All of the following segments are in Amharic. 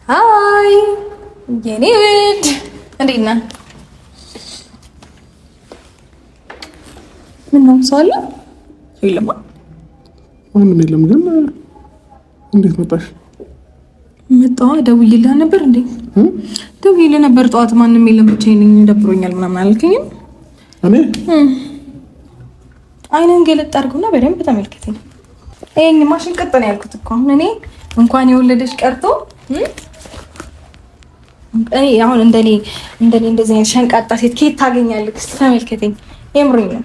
ሃይ የኔ ውድ እንዴት ነህ? ምን ነው ሰው አለ? የለም ማንም የለም። ግን እንዴት መጣሽ? መጣሁ። ደውዬልህ ነበር እንዴ? ደውዬልህ ነበር ጠዋት። ማንም የለም ብቻዬን ነኝ ደብሮኛል ምናምን አልከኝም? እኔ አይነን ገለጥ አድርገውና በደንብ ተመልከተኝ። ይሄን ማሽን ቀጠነ ያልኩት እኮ አሁን እኔ እንኳን የወለደሽ ቀርቶ እኔ አሁን እንደኔ እንደዚህ አይነት ሸንቃጣ ሴት ከየት ታገኛለህ? እስኪ ተመልከተኝ። የምሩኝ ነው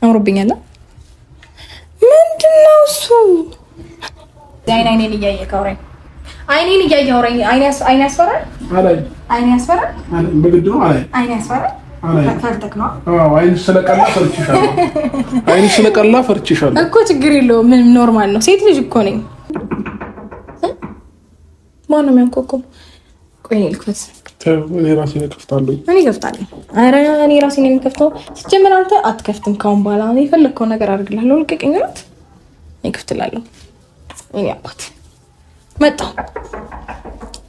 አምሮብኛል። ምንድነው እሱ? አይኔን እያየህ አውራኝ። አይኔን እያየህ አውራኝ። አይኔ ያስፈራል። አይኔ ያስፈራል። በግድ ነው። አይኔ ያስፈራል። ፈርተክ ነው? አዎ። አይንሽ ስለቀላ ፈርችሻለሁ እኮ። ችግር የለውም ምንም ኖርማል ነው። ሴት ልጅ እኮ ነኝ። ማነው የሚያንኳኳው? ቆይ ልክፈት። እኔ ራሴ ነኝ ከፍታለሁ። እኔ ከፍታለሁ። ኧረ እኔ ራሴ ነኝ ከፍታው። ሲጀምር አንተ አትከፍትም። ካሁን በኋላ እኔ የፈለግከው ነገር አድርግልሃለሁ። ልቀቀኝ። እውነት እኔ ከፍትላለሁ። እኔ አባት መጣሁ።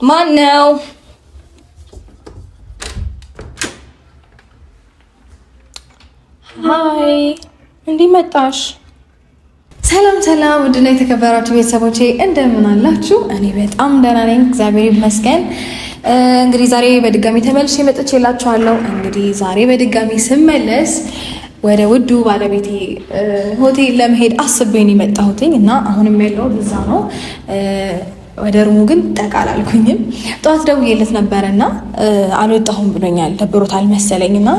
ማን ነው? ሃይ እንዴት መጣሽ? ሰላም ውድና የተከበራችሁ ቤተሰቦቼ እንደምን አላችሁ? እኔ በጣም ደህና ነኝ፣ እግዚአብሔር ይመስገን። እንግዲህ ዛሬ በድጋሚ ተመልሼ መጥቼላችኋለሁ። እንግዲህ ዛሬ በድጋሚ ስመለስ ወደ ውዱ ባለቤቴ ሆቴል ለመሄድ አስቤን የመጣሁትኝ እና አሁንም ያለው እዛ ነው። ወደ ሩሙ ግን ጠቃ አላልኩኝም። ጠዋት ደውዬለት ነበረና አልወጣሁም ብሎኛል፣ ደብሮታል መሰለኝ እና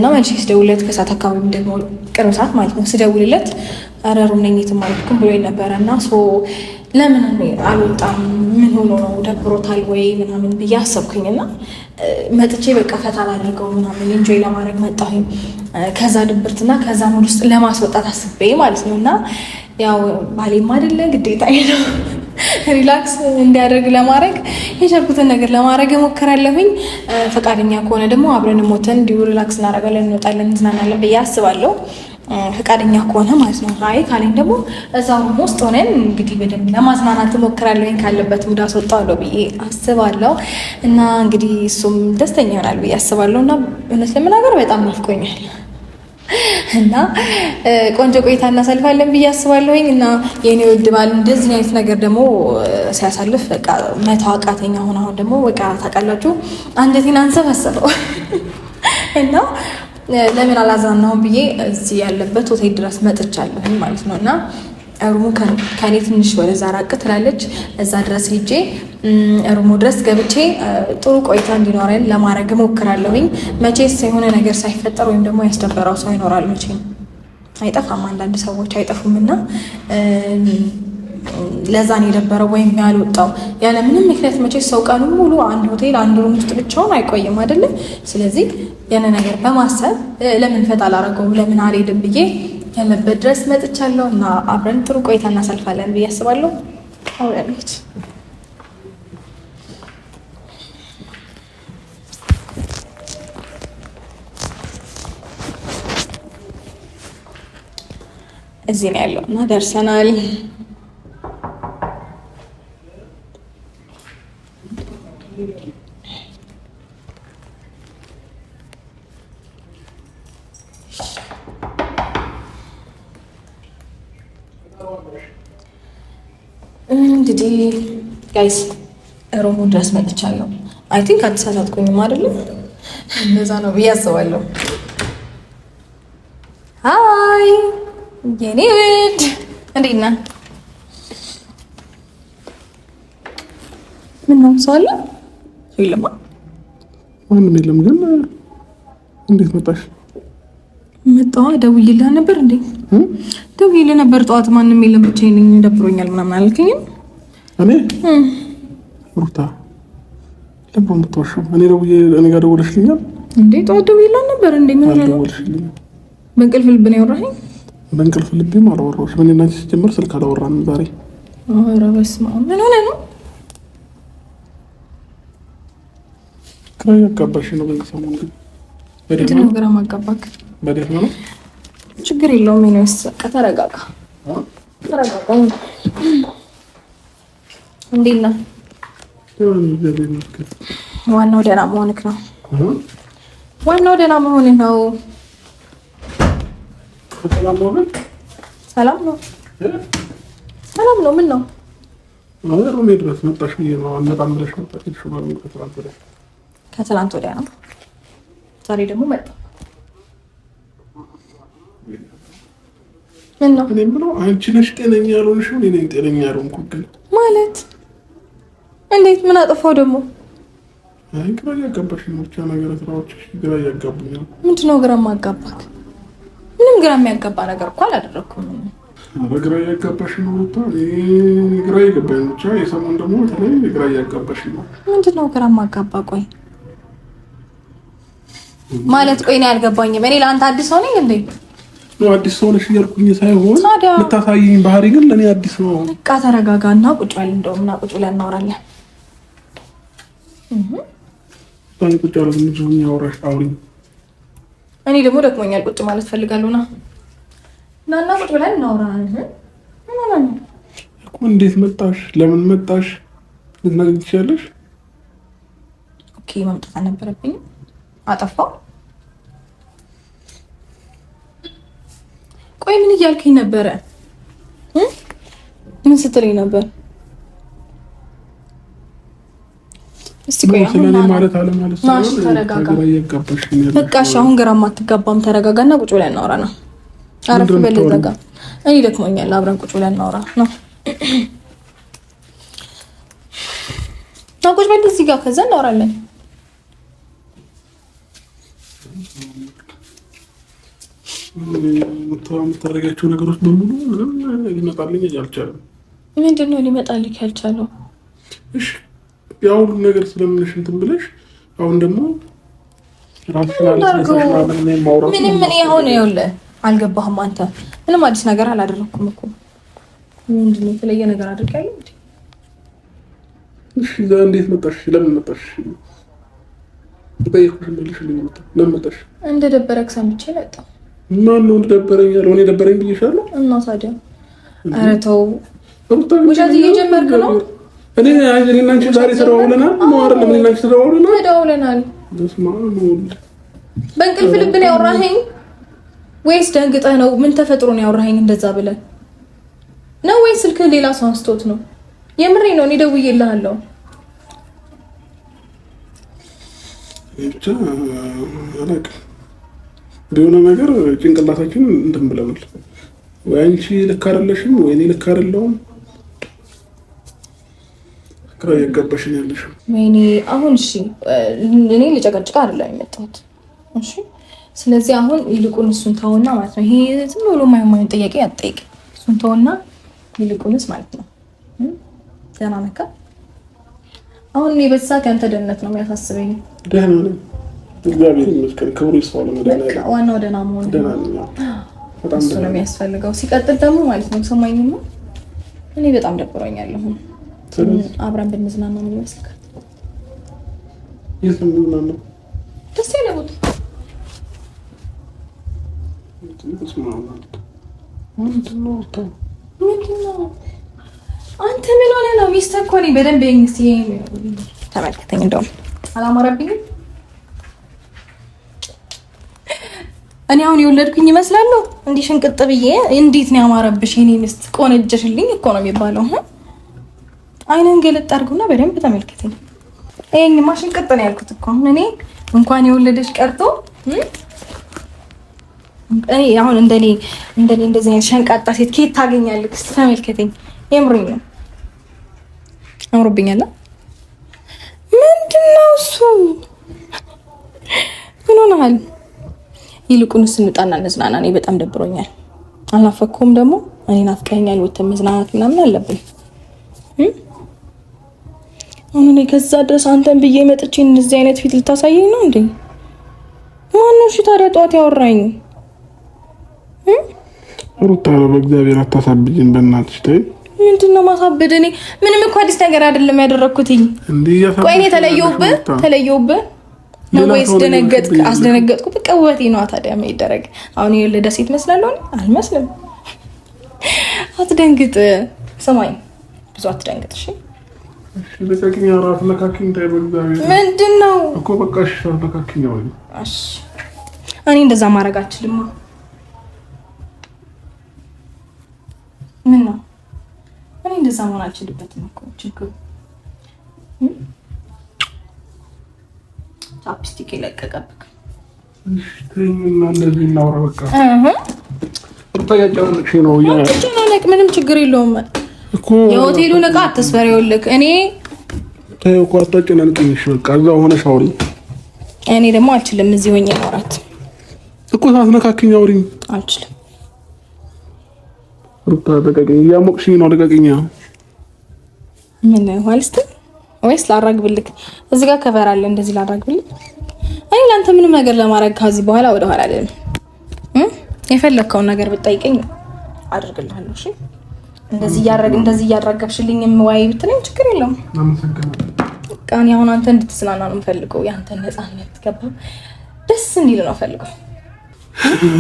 መልሼ ስደውልለት ከሰዓት አካባቢ ደግሞ ቅርብ ሰዓት ማለት ነው ስደውልለት ኧረ ሩም ነኝ የትም አልሄድኩም ብሎኝ ነበረና ለምን አልወጣም? ምን ሆኖ ነው? ደብሮታል ወይ ምናምን ብዬ አሰብኩኝና መጥቼ በቃ ፈታ ላድርገው ምናምን ኢንጆይ ለማድረግ መጣሁኝ። ከዛ ድብርትና ከዛ ሙድ ውስጥ ለማስወጣት አስቤ ማለት ነው። እና ያው ባሌም አይደለ ግዴታ ነው ሪላክስ እንዲያደርግ ለማድረግ የቻልኩትን ነገር ለማድረግ እሞክራለሁኝ። ፈቃደኛ ከሆነ ደግሞ አብረን ሞተን እንዲሁ ሪላክስ እናደርጋለን፣ እንወጣለን፣ እንዝናናለን ብዬ አስባለሁ። ፈቃደኛ ከሆነ ማለት ነው። አይ ካለኝ ደግሞ እዛው ሩም ውስጥ ሆነን እንግዲህ በደንብ ለማዝናናት እሞክራለሁኝ፣ ካለበት ሙድ አስወጣዋለሁ ብዬ አስባለሁ። እና እንግዲህ እሱም ደስተኛ ይሆናል ብዬ አስባለሁ። እና እውነት ለመናገር በጣም ናፍቆኛል እና ቆንጆ ቆይታ እናሳልፋለን ብዬ አስባለሁኝ። እና የኔ ውድ ባል እንደዚህ አይነት ነገር ደግሞ ሲያሳልፍ በቃ መተው አቃተኝ። አሁን ደግሞ በቃ ታውቃላችሁ አንጀቴን አንሰፈሰፈው እና ለምን አላዝናናውም ብዬ እዚህ ያለበት ሆቴል ድረስ መጥቻለሁኝ ማለት ነው። እና ሩሙ ከኔ ትንሽ ወደዛ ራቅ ትላለች። እዛ ድረስ ሄጄ ሩሙ ድረስ ገብቼ ጥሩ ቆይታ እንዲኖረን ለማድረግ እሞክራለሁኝ። መቼስ የሆነ ነገር ሳይፈጠር ወይም ደግሞ ያስደበረው ሰው ይኖራል። መቼም አይጠፋም፣ አንዳንድ ሰዎች አይጠፉም። እና ለዛን የደበረው ወይም ያልወጣው ያለ ምንም ምክንያት መቼስ ሰው ቀኑን ሙሉ አንድ ሆቴል አንድ ሩም ውስጥ ብቻውን አይቆይም አይደለም። ስለዚህ ያን ነገር በማሰብ ለምን ፈታ አላረገው ለምን አልሄድም ብዬ ያለበት ድረስ መጥቻለሁ እና አብረን ጥሩ ቆይታ እናሳልፋለን ብዬ አስባለሁ። አብረን እንሂድ። እዚህ ነው ያለው እና ደርሰናል። እንግዲህ ጋይስ ሩሙ ድረስ መጥቻለሁ። አይ ቲንክ አልተሳሳትኩኝም አይደለም? እንደዛ ነው ብዬ አስባለሁ። ሃይ የኔ ውድ እንዴት ነህ? ምን ነው ሰው አለ? የለም ማንም የለም። ግን እንዴት መጣሽ? መጣሁ። ደውዬልህ ነበር እንዴ? ደውዬልህ ነበር ጠዋት። ማንም የለም ብቻዬን ነኝ ደብሮኛል ምናምን አልከኝም? እኔ ሩታ ለምን የምትዋሽው? እኔ ጋር ደውለሽልኛል እንዴ? ጠዋት ደውዬልህ ነበር እንዴ? ምን ሆነ ነው? በእንቅልፍ ልብ ነው ያወራኸኝ? በእንቅልፍ ልቤም አላወራሁሽም። እኔ እና አንቺ ሲጀምር ስልክ አላወራንም ዛሬ። ኧረ በስመ አብ። ምን ሆነ ነው? ግራ ያጋባሽ ነው። ግን ሰሞኑን ግን ምንድን ነው ግራ ማጋባክ? በዴት ነው። ችግር የለውም። ተረጋጋ። እንዴት ነህ? ዋናው ደህና መሆንክ ነው። ዋናው ደህና መሆንህ ነው። ሰላም ነው። ሰላም ነው። ምን ነው? ሮሜ ድረስ መጣሽ ብዬ ነው። አልመጣም ብለሽ መጣሽ። ከትላንት ወዲያ ነው። ዛሬ ደግሞ መጣ። ምን ነው? እኔ የምለው አንቺ ነሽ ጤነኛ ያልሆንሽው፣ እኔ ነኝ ጤነኛ ያልሆንኩት። ግን ማለት እንዴት? ምን አጠፋው ደግሞ? አይ ግራ እያጋባሽ ነው። ብቻ ነገር ስራዎችሽ ግራ እያጋቡኝ ነው። ምንድን ነው ግራ የማጋባክ? ምንም ግራ የሚያጋባ ነገር እኮ አላደረኩም። ግራ እያጋባሽ ነው። ግራ እየገባኝ ነው። ብቻ የሰሞን ደግሞ በተለይ ግራ እያጋባሽ ነው። ምንድን ነው ግራ የማጋባ? ቆይ ማለት ቆይ ነው ያልገባኝም። እኔ ለአንተ አዲስ ሰው ነኝ እንዴ? ነው አዲስ ሰው ነሽ እያልኩኝ ሳይሆን የምታሳይኝ ባህሪ ግን ለእኔ አዲስ ነው። በቃ ተረጋጋና ቁጭ በል። እንደውም እና ቁጭ ብለን እናወራለን። ቁጭ ያለ ምንድን ነው ያወራሽ? አውሪኝ። እኔ ደግሞ ደክሞኛል፣ ቁጭ ማለት ፈልጋለሁ። ና ቁጭ ብለን እናወራለን እኮ። እንዴት መጣሽ? ለምን መጣሽ? ልትነግሪኝ ትችያለሽ? ኦኬ መምጣት አልነበረብኝም። አጠፋው። ቆይ ምን እያልከኝ ነበረ? ምን ስትለኝ ነበር? እስቲ ቆይ ስለኔ ማለት አለ ማለት ነው። ተረጋጋ። በቃ እሺ፣ አሁን ግራ አትጋባም። ተረጋጋና ቁጭ ብለን እናወራ ነው። አረፍ በል እዛ ጋር። እኔ ደክሞኛል። አብረን ቁጭ ብለን እናወራ ነው። ቁጭ በል እዚህ ጋር፣ ከዛ እናወራለን። የምታደርጋቸው ነገሮች በሙሉ ምንም ሊመጣልኝ አልቻለም። ምንድን ነው ሊመጣልኝ ያልቻለው? እሺ ያው ሁሉ ነገር ስለምንሽ እንትን ብለሽ አሁን ደግሞ ምንም ምን ያሁን ይኸውልህ፣ አልገባህም አንተ። ምንም አዲስ ነገር አላደረኩም እኮ። ምንድን ነው የተለየ ነገር አድርጋለሁ እንዴ? እሺ እንዴት መጣሽ? ለምን መጣሽ? በይኩሽ እንደልሽ ለምን መጣሽ? እንደደበረክ ሰምቼ መጣሁ። ማን ነው እንደደበረኝ ያለው? እኔ ደበረኝ ብዬሻለሁ። እና ታዲያ ኧረ ተው፣ ውሸት እየጀመርክ ነው። እኔ እና አንቺ ዛሬ ተደዋውለናል ነው አይደል? እኔ እና አንቺ ተደዋውለናል። በእንቅልፍ ልብ ነው ያወራኸኝ ወይስ ደንግጠህ ነው? ምን ተፈጥሮ ነው ያወራኸኝ እንደዛ ብለህ ነው ወይስ ስልክህ ሌላ ሰው አንስቶት ነው? የምሬ ነው። እኔ ደውዬልሃለሁ። ብቻ አላውቅም። የሆነ ነገር ጭንቅላታችን እንትን ብለናል። ወይ አንቺ ልክ አይደለሽም ወይ እኔ ልክ አይደለሁም። ግራ እያጋባሽ ነው ያለሽው። ወይኔ አሁን እሺ፣ እኔ ልጨቀጭቅ አይደለም የመጣሁት። እሺ፣ ስለዚህ አሁን ይልቁን እሱን ተውና ማለት ነው። ይሄ ዝም ብሎ የማይሆን ጥያቄ አትጠይቅ። እሱን ተውና ይልቁንስ ማለት ነው ደህና ነህ? አሁን እኔ በተሳት ያንተ ደህንነት ነው የሚያሳስበኝ። ደህና ነኝ እግዚአብሔር ይመስገን። ክብሩ ይስፋ ለመድኃኒዓለም። ዋናው ደህና መሆን ደህና ነኝ። በጣም እሱ ነው የሚያስፈልገው። ሲቀጥል ደግሞ ማለት ነው ሰማኝማ፣ እኔ በጣም ደብሮኛል። አሁን አብረን ብንዝናና ነው የሚመስልህ? የት ነው የምንዝናናው? ደስ ያለ ቦታ። ምንድን ነው አንተ ምን ሆነህ ነው? ሚስትህ እኮ ነኝ። በደንብ ተመልከተኝ። እንደውም አላማረብኝም። እኔ አሁን የወለድኩኝ ይመስላለሁ? እንዲህ ሽንቅጥ ብዬ እንዴት ነው ያማረብሽ የኔ ሚስት? ቆነጀሽልኝ እኮ ነው የሚባለው። አይነን ገለጥ አድርጉና በደንብ ተመልከተኝ። ይሄንማ ሽንቅጥ ነው ያልኩት እኮ። አሁን እኔ እንኳን የወለደሽ ቀርቶ እኔ አሁን እንደኔ እንደዚህ አይነት ሸንቃጣ ሴት ከየት ታገኛለህ? እስኪ ተመልከተኝ። የምሬን ነው። አምሮብኛል። ምንድን ነው እሱ? ምን ሆነሃል? ይልቁንስ እንውጣና እንዝናና። እኔ በጣም ደብሮኛል። አልናፈኩም ደግሞ? እኔ ናፍቀኸኛል። ወተን መዝናናት ምናምን አለብን። አሁን እኔ ከዛ ድረስ አንተን ብዬ መጥቼ እንደዚህ አይነት ፊት ልታሳየኝ ነው እንዴ? ማነው እሺ ታዲያ ጠዋት ያወራኝ? ሩታ በእግዚአብሔር አታሳብጅን በእናትሽ ተይ። ምንድን ነው ማሳበድ? እኔ ምንም እኮ አዲስ ነገር አይደለም ያደረኩትኝ። ቆይ እኔ ተለየውብህ ነው ወይስ አስደነገጥኩ? በቃ ውበቴ ነዋ። ታዲያ ምን ይደረግ? አሁን የወለደ ሴት መስላለሁ? አልመስልም። አትደንግጥ። ስማኝ፣ ብዙ አትደንግጥ እሺ? ለካኪኝ አራት ለካኪኝ ታይበዛኝ ምንድነው እኮ በቃ እሺ ለካኪኝ ነው እሺ እኔ እንደዛ ማድረግ አልችልም ምን ነው እኔ እንደዛ መሆን አልችልበትም እኮ ችግሩ ቻፕስቲክ የለቀቀብክ እሺ ተይኝና እንደዚህ እናውራ በቃ ተያጫውልሽ ነው ያጫናለቅ ምንም ችግር የለውም እኮ የሆቴሉን ዕቃ አትስፈሪውልክ እኔ ተይው እኮ አታጨናንቅሽ በቃ እዛው ሆነሽ አውሪ እኔ ደግሞ አልችልም እዚህ ሆኜ ማውራት እኮ ሳትነካክኝ አውሪኝ አልችልም ሩታ ደቀቀኝ ያሞቅሽኝ ነው ደቀቀኝ ምን ዋልስተ ወይስ ላራግብልክ እዚህ ጋር ከቨር አለ እንደዚህ ላራግብልክ እኔ ላንተ ምንም ነገር ለማድረግ ከዚህ በኋላ ወደ ኋላ አይደለም የፈለከውን ነገር ብትጠይቀኝ አድርግልሃለሁ እሺ እንደዚህ ያራገብሽልኝም ወይ ብትለኝ ችግር የለውም ቃን ያሁን አንተ እንድትስናና ነው የምፈልገው ያንተ ነፃነት ገባ ደስ እንዲል ነው ፈልገው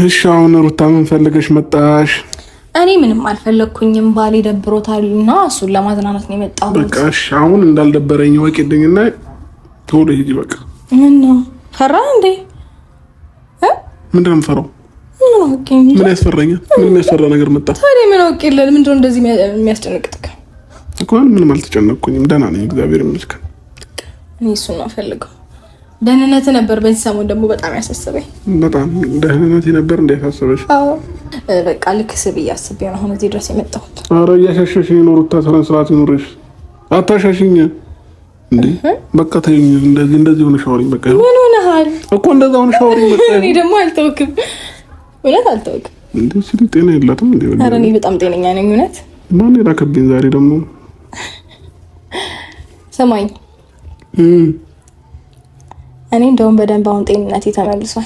እሺ አሁን ሩታ ምን ፈልገሽ መጣሽ እኔ ምንም አልፈለኩኝም ባሌ ደብሮታልና እሱን ለማዝናናት ነው የመጣው በቃ እሺ አሁን እንዳልደበረኝ ወቂልኝና ቶሎ ሂጂ በቃ ምን ነው ፈራ እንዴ ምንድነው ፈራው ምን ያስፈራኛል ምን የሚያስፈራ ነገር መጣ ታዲያ ምን አውቄልህ ምንድነው እንደዚህ የሚያስጨንቅጥክ እኮ ምንም አልተጨነቅኩኝም ደህና ነኝ እግዚአብሔር ይመስገን እኔ እሱን ነው ፈልገው ደህንነት ነበር በዚህ ሰሞን ደግሞ በጣም ያሳሰበኝ በጣም ደህንነት ነበር እንዳይሳሰበሽ አዎ በቃ ልክስብ ያስበኝ አሁን እዚህ ድረስ የመጣሁት ኧረ እያሻሸሽኝ ነው ሩታ ስርዓት ይኑርሽ አታሻሽኝ እንዴ በቃ ተይኝ እንደዚህ ሆነ ሻወሪኝ በቃ ምን ሆነሃል እኮ እንደዛ ሆነ ሻወሪኝ በቃ እኔ ደግሞ አልተውክም እውነት አልተውክም እንዴ ሲል ጤና የላትም እንዴ ኧረ እኔ በጣም ጤነኛ ነኝ እውነት ማን ይራከብኝ ዛሬ ደግሞ ሰማኝ እኔ እንደውም በደንብ አሁን ጤንነቴ ተመልሷል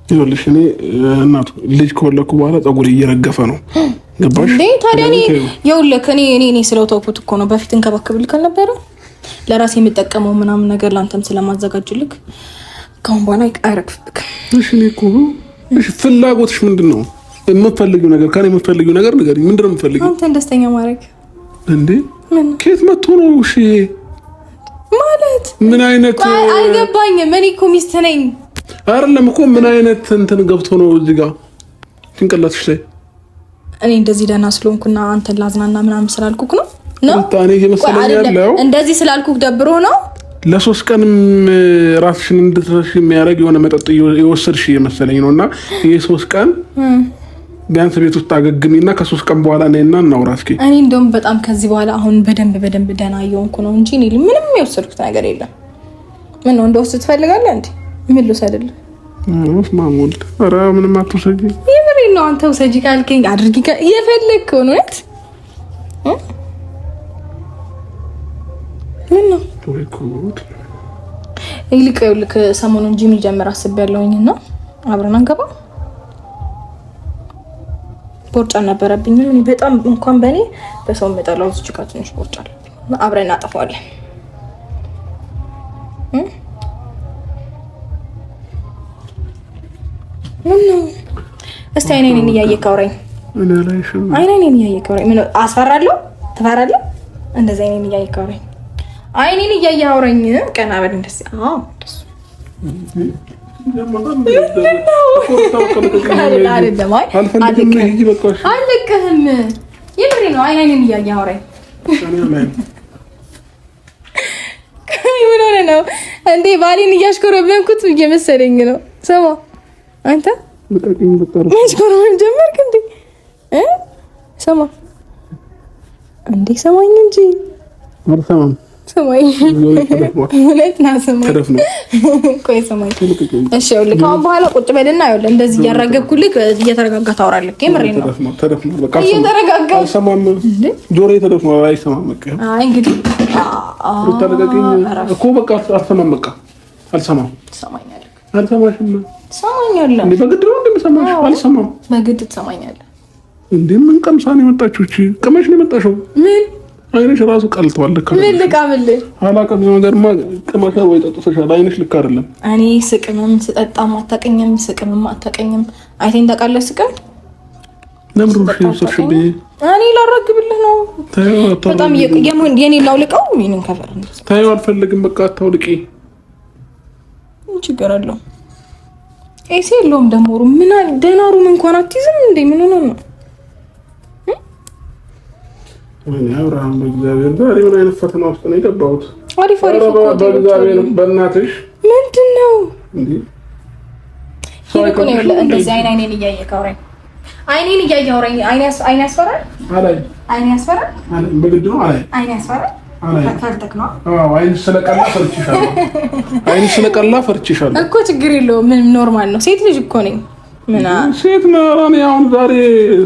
ይኸውልሽ እኔ እናቱ ልጅ ከወለድኩ በኋላ ፀጉሬ እየረገፈ ነው ገባሽ እንዴ ታዲያ እኔ ይኸውልህ እኔ ስለተውኩት እኮ ነው በፊት እንከባከብልክ አልነበረ ለራሴ የምጠቀመው ምናምን ነገር ላንተም ስለማዘጋጅልክ ካሁን በኋላ አይረግፍብክ እሺ እኔ እኮ እሺ ፍላጎትሽ ምንድነው የምትፈልጊው ነገር ካለ የምትፈልጊው ነገር ንገሪኝ ምንድነው የምትፈልጊው አንተን ደስተኛ ማድረግ እንዴ ከየት መጥቶ ነው እሺ ማለት ምን አይነት አልገባኝም እኔ እኮ ሚስት ነኝ አይደለም እኮ ምን አይነት እንትን ገብቶ ነው እዚህ ጋር ትንቀላትሽ ላይ እኔ እንደዚህ ደህና ስለሆንኩና አንተን ላዝናና ምናምን ስላልኩክ ነው ታኔ የመሰለኝ ያለው እንደዚህ ስላልኩክ ደብሮ ነው ለሶስት ቀንም ራስሽን እንድትረሽ የሚያደርግ የሆነ መጠጥ የወሰድሽ የመሰለኝ ነውና ይሄ ሶስት ቀን ቢያንስ ቤት ውስጥ አገግሚና ከሶስት ቀን በኋላ ነይና እናውራ እስኪ እኔ እንደውም በጣም ከዚህ በኋላ አሁን በደንብ ደህና እየሆንኩ ነው እንጂ እኔ ምንም የወሰድኩት ነገር የለም ምን ነው እንደወስድ ትፈልጋለህ እንዴ ምን ልውሰድ ማሙል ኧረ ምንም አትወሰጂ ይምሪ ነው አንተ ወሰጂ ካልከኝ አድርጊ የፈለግከው ነው እት ምን ነው ይልቅ ሰሞኑን ጂም ጀምር አስቤያለሁኝና አብረን አንገባ ቦርጫ ነበረብኝ እኔ በጣም እንኳን በኔ በሰው መጣላው እዚህ ጋር ትንሽ ቦርጫ አለ አብረን እናጠፋዋለን ምን ነው እስቲ አይኔን እያየህ አውራኝ እኔ አላይሽም አይኔን እያየህ አውራኝ ምን አስፈራለሁ ትፈራለህ እንደዛ አይኔን እያየህ አውራኝ አይኔን እያየህ አውራኝ ቀና በል እንደዚህ አዎ አልለቅህም የምሬ ነው አይኔን እያየህ አውራኝ ምን ሆነ ነው እንዴ ባሌን እያሽኮረበንኩት እየመሰለኝ ነው ሰማ አንተ በቃኝ በቃ ማሽኮረበን ጀመርክ እንዴ ሰማ እንዴ ሰማኝ እንጂ አልሰማም ሰማኝ ማለት ነው ሰማኝ ቆይ ሰማኝ እሺ ይኸውልህ ካሁን በኋላ ቁጭ በልና ይኸውልህ እንደዚህ እያራገብኩልህ እየተረጋጋ ታወራለህ ከምሬ ነው ተደፍኖ በቃ እየተረጋጋ አልሰማም ጆሮዬ ተደፍኖ አይሰማም በቃ አይ እንግዲህ ተረጋግኝ እኮ በቃ አልሰማም በቃ አልሰማም ሰማኛለህ አልሰማሽም ሰማኛለህ እንዴ በግድ ነው እንደምሰማሽ አልሰማም በግድ ትሰማኛለህ እንዴ ምን ቀምሳን የመጣችው እቺ ቀመሽ ነው የመጣሽው ምን አይነሽ ራሱ ቀልቷል ልክ ምን ልቃምልህ አላቀም ነገርማ ቀመሻ ወይ ጠጥተሻል አይነሽ ልክ አይደለም እኔ ስቅምም ስጠጣም አታቀኝም ስቅምም አታቀኝም አይተኝ ታውቃለህ ስቅም ለምን ሩሽ ሰርሽብኝ? እኔ ላረግብልህ ነው። በጣም የኔ ላውልቀው ይሄንን ከፈር ነው። ታዩ አልፈልግም። በቃ አታውልቂ። ምን ችግር አለው? ኤሲ የለውም ደግሞ ሩም ምን አለ ደህና ሩም እንኳን አትይዝም እንዴ? ምን ሆነ ነው? እኔ አብርሃም በእግዚአብሔር ዛሬ ምን አይነት ፈተና ውስጥ ነው የገባሁት? አሪፍ በእግዚአብሔር በእናትሽ ምንድን ነው እንዴ? ሰው እንደዚህ አይኔን እያየህ አውራኝ። አይኔን እያየህ አውራኝ። አይኔ ያስፈራል። አይኔ ያስፈራል። በግድ ነው አይኔ ያስፈራል። ፈርተክ ነው? አዎ አይን ስለቀላ ፈርችሻለሁ እኮ። ችግር የለውም ምንም ኖርማል ነው። ሴት ልጅ እኮ ነኝ። ምን ሴት ነው? እኔ አሁን ዛሬ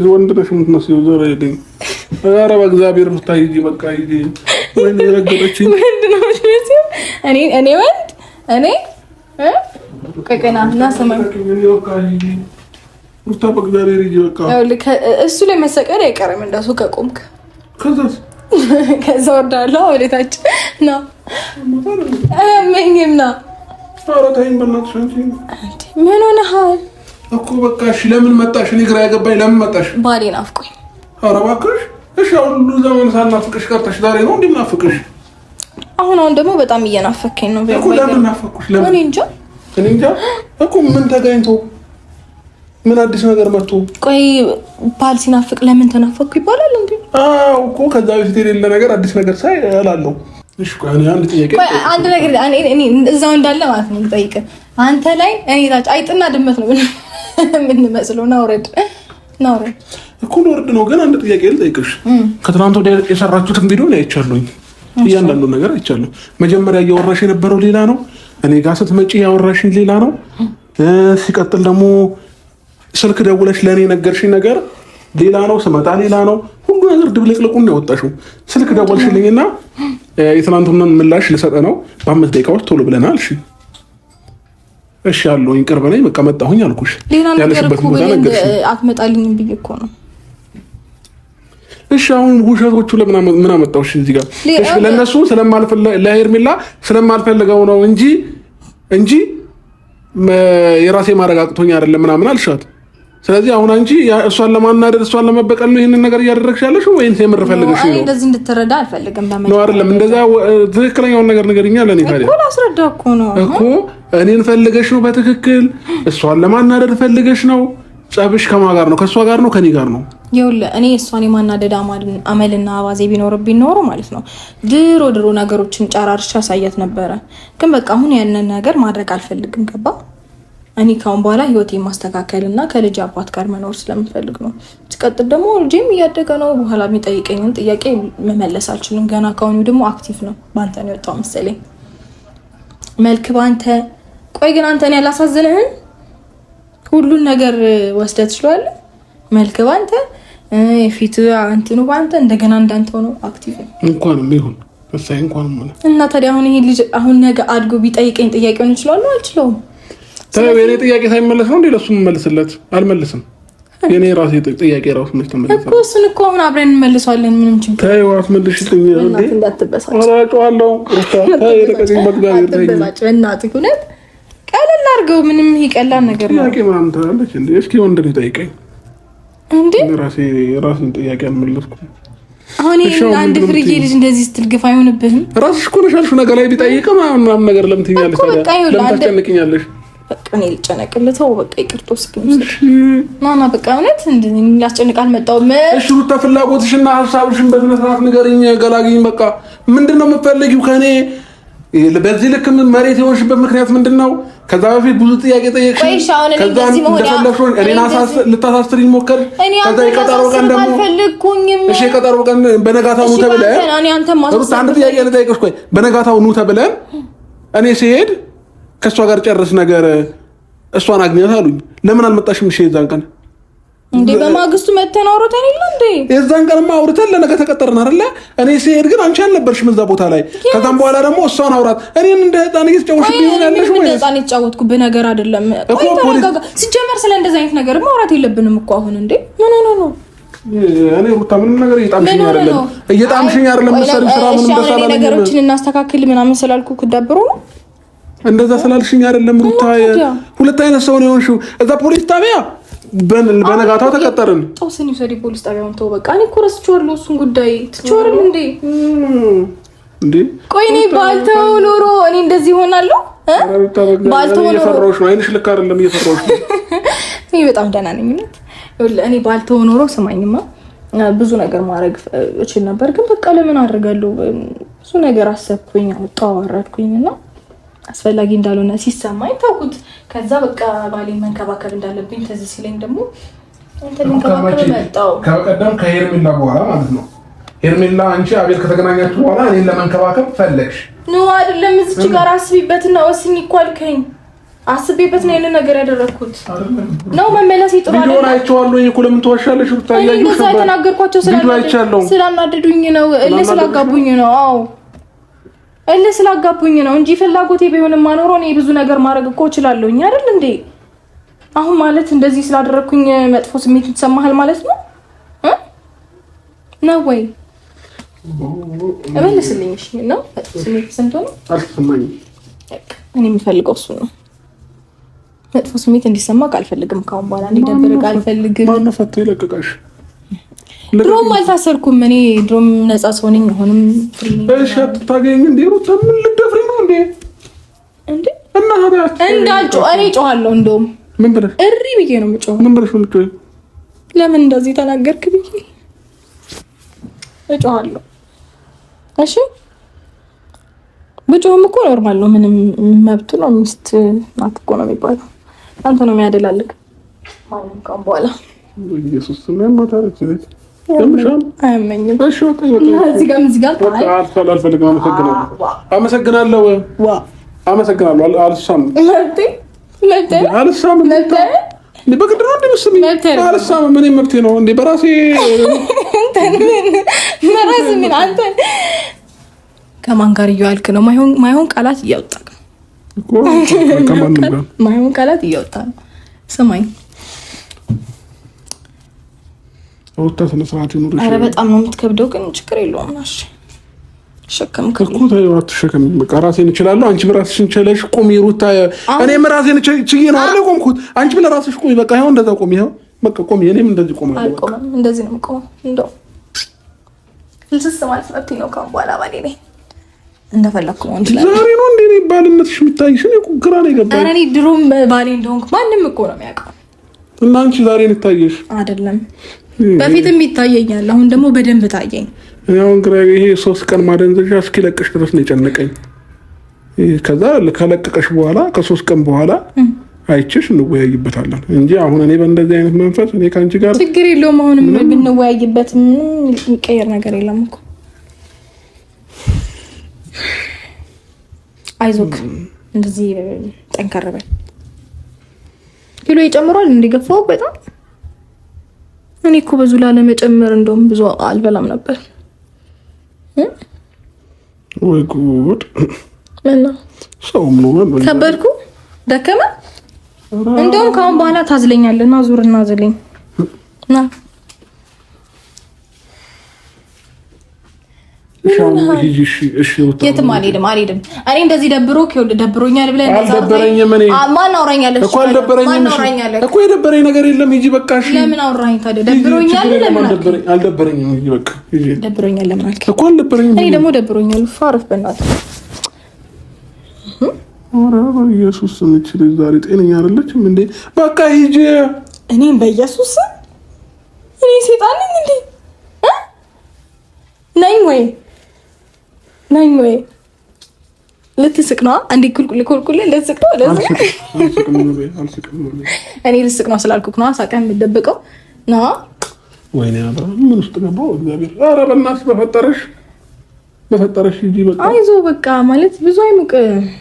ወንድ ነሽ የምትመስለው። ዛሬ አይደል? ኧረ በእግዚአብሔር ምታይጂ በቃ ይጂ ወይኔ ረገጠችኝ። ምንድን ነው እኔ ወንድ ቀቀና እና ሰማይ ሩታ በእግዚአብሔር ይጂ በቃ እሱ ላይ መሰቀል አይቀርም እንደሱ ከቆምክ ከዛ ወርዳለሁ ወደታች ነው ምንም ነው። ኧረ ተይኝ በእናትሽ አንቺ ምን ሆነሃል እኮ? በቃ እሺ ለምን መጣሽ? እኔ ግራ ያገባኝ ለምን መጣሽ? ባሌ ናፍቆኝ። ኧረ እባክሽ እሺ አሁን ሁሉ ዘመን ሳናፍቅሽ ቀርተሽ ዛሬ ነው እንዴ ናፍቅሽ? አሁን ደግሞ በጣም እየናፈከኝ ነው። እኮ ለምን ናፈቅሽ? ለምን? እኔ እንጃ እኮ ምን ተገኝቶ ምን አዲስ ነገር መጥቶ? ቆይ ባል ሲናፍቅ ለምን ተናፈቅኩ ይባላል እንዴ? አዎ እኮ ከዛ በፊት የሌለ ነገር አዲስ ነገር ሳይ እላለሁ። እሺ ቆይ አንድ ጥያቄ አንድ ነገር እኔ እዛው እንዳለ ማለት ነው ልጠይቅ። አንተ ላይ እኔ ታች አይጥና ድመት ነው ምን መስለው ነው? ወረድ እኮ ወርድ ነው። ግን አንድ ጥያቄ ልጠይቅሽ። ከትናንት ወዲያ የሰራችሁትን ቪዲዮ ላይ አይቻለሁኝ። እያንዳንዱ ነገር አይቻለሁ። መጀመሪያ እያወራሽ የነበረው ሌላ ነው፣ እኔ ጋር ስትመጪ ያወራሽኝ ሌላ ነው። ሲቀጥል ደግሞ ስልክ ደውለሽ ለእኔ ነገርሽኝ ነገር ሌላ ነው፣ ስመጣ ሌላ ነው። ሁሉ ነገር ድብልቅልቁን ነው ያወጣሽው። ስልክ ደወልሽልኝና የትናንቱን ምላሽ ልሰጠ ነው በ5 ደቂቃዎች ቶሎ ብለናል። እሺ አለሁኝ ቅርብ ነኝ በቃ መጣሁኝ አልኩሽ። ያለሽበት ቦታ ነገርሽ አትመጣልኝም ብዬ እኮ ነው። እሺ አሁን ውሸቶቹ ምን አመጣውሽ እዚህ ጋር? እሺ ለነሱ ለሄርሜላ ስለማልፈልገው ነው እንጂ የራሴ ማረጋግጦኝ አይደለም ምናምን አልሻት። ስለዚህ አሁን አንቺ እሷን ለማናደድ እሷን ለመበቀል ነው ይሄንን ነገር እያደረግሽ ያለሽ ወይስ የምር ፈልገሽ ነው? እንደዚህ እንድትረዳ አልፈልግም። ነው አይደለም? እንደዛ ትክክለኛውን ነገር ንገሪኛ ለኔ። ታዲያ እኮ ላስረዳ እኮ ነው እኮ እኔን ፈልገሽ ነው በትክክል እሷን ለማናደድ ፈልገሽ ነው? ጸብሽ ከማን ጋር ነው? ከእሷ ጋር ነው ከኔ ጋር ነው? ይኸውልህ እኔ እሷን የማናደድ አመልና አባዜ ቢኖርብኝ ኖሮ ማለት ነው ድሮ ነገሮችን ጨራርሻ ያሳያት ነበረ። ግን በቃ አሁን ያንን ነገር ማድረግ አልፈልግም። ገባ? እኔ ካሁን በኋላ ህይወቴን ማስተካከልና ከልጅ አባት ጋር መኖር ስለምፈልግ ነው። ሲቀጥል ደግሞ ልጄም እያደገ ነው። በኋላ የሚጠይቀኝን ጥያቄ መመለስ አልችልም። ገና ካሁኑ ደግሞ አክቲቭ ነው። ባንተ ነው የወጣው መሰለኝ መልክ ባንተ። ቆይ ግን አንተ ነው ያላሳዝንህን? ሁሉን ነገር ወስደህ ትችላለህ። መልክ ባንተ፣ የፊት እንትኑ ባንተ፣ እንደገና እንዳንተው ነው አክቲቭ እንኳንም ቢሆን ወሳኝ እንኳንም ሆነ እና ታዲያ አሁን ይሄ ልጅ አሁን ነገ አድጎ ቢጠይቀኝ ጥያቄውን እችላለሁ አልችለውም? ታዲያ የኔ ጥያቄ ሳይመለስ ነው እንዴ ለሱ መልስለት? አልመልስም። የኔ ራሴ ጥያቄ ራሱ ነው ተመለሰ እኮ። እሱን እኮ አሁን አብረን እንመልሰዋለን። ምንም ችግር ታዩ አትመልሽልኝ እንዴ? እንዳትበሳጭ አራጫዋለሁ። ታዩ ለቀቀኝ በእግዚአብሔር ታዩ በእናትህ እውነት ቀለል አድርገው። ምንም ይቀላል ነገር ነው። ጥያቄ ምናምን ትላለች እንዴ? እስኪ ወንድ ነው ጠይቀኝ እንዴ? ራሴን ጥያቄ አልመለስኩም። አሁን አንድ ፍርዬ ልጅ እንደዚህ ስትልግፍ አይሆንብህም? ራስሽ እኮ ነሽ አልሽው ነገር ላይ ቢጠይቅ ምናምን ነገር ለምን ትይኛለሽ? ታዲያ ለምን ታስጨንቅኛለሽ? በቃ እኔ ልጨነቅልህ። ተው በቃ ይቅርቶስ ግን ማማ በቃ እውነት ላስጨንቅ አልመጣሁም። እሺ ሩታ ፍላጎትሽና ሀሳብሽን በስነ ስርዓት ንገሪኝ፣ ገላግኝ። በቃ ምንድን ነው የምትፈልጊው ከኔ? በዚህ ልክ መሬት የሆንሽበት ምክንያት ምንድን ነው? ከዛ በፊት ብዙ ጥያቄ ጠየቅሽኝ። ከዛ እንደፈለግሽው እኔን ልታሳስሪኝ ሞከርሽ። ከዛ የቀጠሮ ቀን ደግሞ እሺ የቀጠሮ ቀን በነጋታው ኑ ተብለን ሩታ አንድ ጥያቄ ልጠይቅሽ። ቆይ በነጋታው ኑ ተብለን እኔ ሲሄድ ከእሷ ጋር ጨርስ ነገር እሷን አግኘት አሉኝ። ለምን አልመጣሽም? እሺ የዛን ቀን እንዴ በማግስቱ መተን አውርተን የለ እንዴ? የዛን ቀንማ አውርተን ለነገ ተቀጠርን አይደለ? እኔ ሲሄድ ግን አንቺ አልነበርሽም እዛ ቦታ ላይ። ከዛም በኋላ ደግሞ እሷን አውራት። እኔን እንደ ህፃን እየተጫወትሽ ቢሆን ያለሽ ወይ? ህፃን የተጫወትኩብህ ነገር አይደለም። ሲጀመር ስለ እንደዚህ አይነት ነገር ማውራት የለብንም እኮ አሁን። እንዴ ምን ሆነ ነው? እኔ ሩታ ምንም ነገር እየጣምሽኝ አይደለም መሰለኝ። ስራ ምንም በሰላም ነገሮችን እናስተካክል ምናምን ስላልኩ ክዳብሩ ነው እንደዛ ስላልሽኝ አይደለም ሩታ። ሁለት አይነት ሰው ነው የሆንሽው። እዛ ፖሊስ ጣቢያ በነጋታው ተቀጠርን። ጦስን ይውሰድ ፖሊስ ጣቢያውን ተው በቃ። እኔ እኮ ረስቼዋለሁ እሱን ጉዳይ ትቼዋለሁ እንዴ ቆይ እኔ ባልተው ኖሮ እኔ እንደዚህ ሆናለሁ? ባልተው ኖሮ እየፈራሁሽ ነው። አይንሽ ልክ አይደለም፣ እየፈራሁሽ ነው። እኔ በጣም ደህና ነኝ። እኔ ባልተው ኖሮ ስማኝማ ብዙ ነገር ማድረግ እችል ነበር፣ ግን በቃ ለምን አደርጋለሁ? ብዙ ነገር አሰብኩኝ፣ አወራድኩኝና አስፈላጊ እንዳልሆነ ሲሰማኝ ታውቁት። ከዛ በቃ ባሌን መንከባከብ እንዳለብኝ ተዚህ ሲለኝ ደግሞ እንትን መንከባከብ መጣው። ከቀደም ከሄርሜላ በኋላ ማለት ነው። ሄርሜላ አንቺ አቤል ከተገናኛችሁ በኋላ እኔን ለመንከባከብ ፈለግሽ ነው አይደለም? እዚች ጋር አስቢበትና ወስኝ እኮ አልከኝ። አስቤበት ነው ይሄን ነገር ያደረኩት ነው። መመለስ ይጥሩ አይደል? ቪዲዮ አይቼዋለሁ እኮ ለምን ተዋሻለሽ? ብታያዩ ነው ተናገርኳቸው ስላናደዱኝ ነው፣ ስለጋቡኝ ነው። አዎ ስላጋቡኝ ነው እንጂ ፍላጎቴ ቢሆንም ማኖሮ ነው ብዙ ነገር ማድረግ እኮ እችላለሁኝ አይደል እንዴ? አሁን ማለት እንደዚህ ስላደረኩኝ መጥፎ ስሜት ተሰማሃል ማለት ነው ነው ወይ? እመልስልኝ እሺ። ነው መጥፎ ስሜት ተሰምቶ ነው አልተሰማኝም። እኔ የምፈልገው እሱ ነው። መጥፎ ስሜት እንዲሰማ አልፈልግም። ካሁን በኋላ እንዲደብርህ አልፈልግም። ማን ፈቶ ይለቀቃሽ? ድሮም አልታሰርኩም። እኔ ድሮም ነፃ ሰው ነኝ። አሁንም እሺ አትታገኝ እንዴ? ሩታ ምን ልደፍሪ ነው እንዴ? እና ሀዳት እንዳልጮ እኔ ጮሃለሁ። እንደውም ምን ብለሽ እሪ ብዬ ነው የምጮኸው። ምን ብለሽ ነው የምትጮኸው? ለምን እንደዚህ ተናገርክ ብዬ እጮሃለሁ። እሺ ብጮህም እኮ ኖርማል ነው። ምንም መብቱ ነው። ሚስት ናት እኮ ነው የሚባለው። አንተ ነው የሚያደላልቅ ማንም ካም በኋላ ኢየሱስ ምን ማታረች ልጅ ደምሻም አያመኝም። እሺ ወጣ እዚህ ጋር አልፈልግም። አመሰግናለሁ። አመሰግናለሁ። አልሳም አልሳም በግድ ነው እንደምስም አልሳም ምን መብቴ ነው እንዴ? በራሴ ምን አንተ ከማን ጋር እያልክ ነው? ማይሆን ቃላት እያወጣህ እኮ ከማን ጋር ማይሆን ቃላት እያወጣህ ነው። ስማኝ ወጣት ነው ሰዓት ነው። ኧረ በጣም ነው የምትከብደው፣ ግን ችግር የለውም። እሺ ሸከምክ እኮ ታየው አትሸከም። በቃ ራሴን እችላለሁ። አንቺ ራስሽን ችለሽ ቁሚ ሩታ። እኔም ራሴን ችዬ ነው አይደል ቆምኩት። አንቺ ብለህ ራስሽ ቁሚ። በቃ ይኸው እንደዛ ቁሚ። ይኸው በቃ ቁሚ። እኔም እንደዚህ ቆማለሁ። አልቆምም። እንደዚህ ነው የምቆመው። እንደው ፍልስስ ማለት ነው። ካሁን በኋላ ባሌ ነኝ። እንደፈለኩ ነው እንጂ ዛሬ ነው እንዴ ነው ባልነትሽ የምታይሽ? እኔ እኮ ግራ ነው የገባኝ። ኧረ እኔ ድሮም ባሌ እንደሆንኩ ማንም እኮ ነው የሚያውቀው። እና አንቺ ዛሬ ነው ታየሽ አይደለም? በፊትም ይታየኛል። አሁን ደግሞ በደንብ ታየኝ። አሁን ግራ ይሄ 3 ቀን ማደንዘዣ እስኪለቅሽ ድረስ ነው የጨነቀኝ። ከዛ ከለቀቀሽ በኋላ ከ3 ቀን በኋላ አይቼሽ እንወያይበታለን እንጂ አሁን እኔ በእንደዚህ አይነት መንፈስ እኔ ካንቺ ጋር ችግር የለውም። አሁንም ብንወያይበት የሚቀየር ነገር የለም እኮ። አይዞክ እንደዚህ ጠንከር በል። ኪሎ ይጨምራል እንዲገፋው በጣም እኔ እኮ ብዙ ላለመጨመር እንደውም ብዙ አልበላም ነበር። ወይ ጉድ! እና ሰውም ነው ማለት ከበድኩ ደከመ። እንደውም ካሁን በኋላ ታዝለኛለህ እና ዙርና ዝለኝ ና የትም አልሄድም። እኔ እንደዚህ ደብሮኛል ብለህ ማን አውራኛለህ እኮ የደበረኝ ነገር የለም። ሂጂ በቃ እሺ። ለምን አውራኝ ታዲያ? ደብሮኛል ለምን አልከኝ? አልደበረኝም። ሂጂ በቃ ሂጂ። ደብሮኛል ለምን አልከኝ? እኮ አልደበረኝም። እኔ ደግሞ ደብሮኛል። ፋረፍ በእናትህ። ኧረ በኢየሱስ ስም ልጅ ዛሬ ጤነኛ አይደለችም እንዴ? በቃ ሂጂ። እኔም በኢየሱስ ስም እኔ ሴጣን ነኝ እንዴ? ነኝ ወይ ልትስቅ ነው? አንዴ ኩልኩል ልትስቅ ነው? እኔ ልስቅ ነው ስላልኩክ ነው ሳቀህ የምትደብቀው ነው? ወይኔ አብራ ምን ውስጥ ገባው? እግዚአብሔር ኧረ በእናትሽ በፈጠረሽ ሂጂ በቃ አይዞህ በቃ ማለት ብዙ አይሙቅ።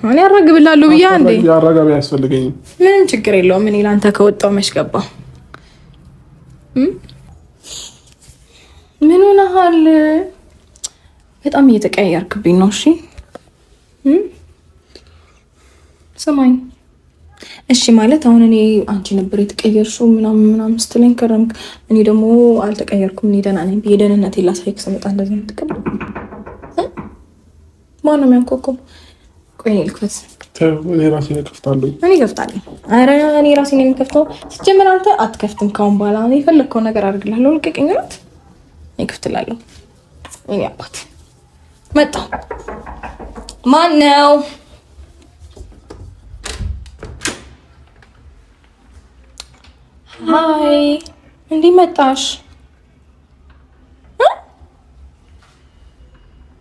እኔ አራግብላለሁ ብዬ አንዴ አራጋቢ አያስፈልገኝም። ምንም ችግር የለውም። እኔ ላንተ ከወጣው መች ገባ? ምን ሆነሃል? በጣም እየተቀያየርክብኝ ነው። እሺ ስማኝ። እሺ ማለት አሁን እኔ አንቺ ነበር የተቀየርሽው ምናምን ስትለኝ ከረምክ። እኔ ደግሞ አልተቀየርኩም። እኔ ደህና ነኝ። የደህንነቴን ላሳይክ ስመጣ እንደዚህ ነው። ማነው የሚያንኳኳው? ቆይ ልክፈት። እኔ ራሴ እከፍታለሁ። እኔ እከፍታለሁ። ኧረ እኔ ራሴ ነኝ የምከፍተው። ስትጀምር አንተ አትከፍትም። ካሁን በኋላ እኔ የፈለግከውን ነገር አድርግልሃለሁ። ልቀቀኝ። እኔ እከፍትላለሁ። እኔ አባት መጣሁ። ማን ነው? ሀይ እንዴት መጣሽ?